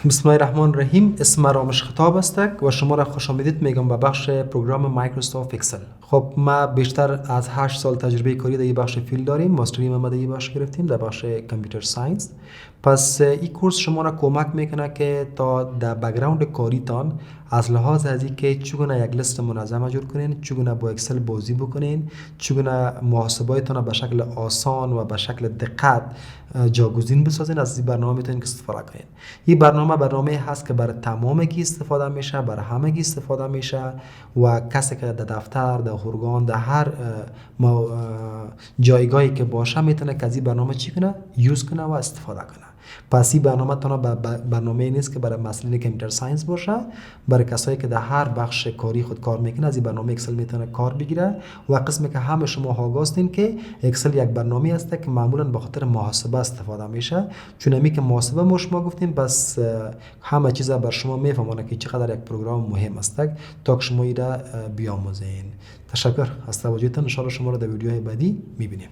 بسم الله الرحمن الرحیم. اسم رامش خطاب است و شما را خوش آمدید میگم به بخش پروگرام مایکروسافت اکسل. خب ما بیشتر از 8 سال تجربه کاری در این بخش فیلد داریم. ماستری ما در این بخش گرفتیم در بخش کامپیوتر ساینس. پس این کورس شما را کمک میکنه که تا در بک‌گراند کاریتان از لحاظ از اینکه چگونه یک لیست منظم جور کنین، چگونه با اکسل بازی بکنین، چگونه محاسباتتان به شکل آسان و به شکل دقت جاگزین بسازین، از این برنامه میتونین استفاده کنین. این برنامه هست که برای تمام کی استفاده میشه، برای همه کی استفاده میشه و کسی که در دفتر، در ارگان، در هر جایگاهی که باشه میتونه که از این برنامه چی کنه، یوز کنه و استفاده کنه. پس این برنامه تنها برنامه نیست که برای مسئله کامپیوتر ساینس باشه، برای کسایی که در هر بخش کاری خود کار میکنه از این برنامه اکسل میتونه کار بگیره. و قسمی که همه شما آگاهستین که اکسل یک برنامه است که معمولا به خاطر محاسبه استفاده میشه. چون امی که محاسبه ما شما گفتیم بس همه چیز بر شما میفهمونه که چقدر یک پروگرام مهم است تا که شما این را بیاموزین. تشکر از توجهتان. ان شاء الله شما را در ویدیوهای بعدی میبینیم.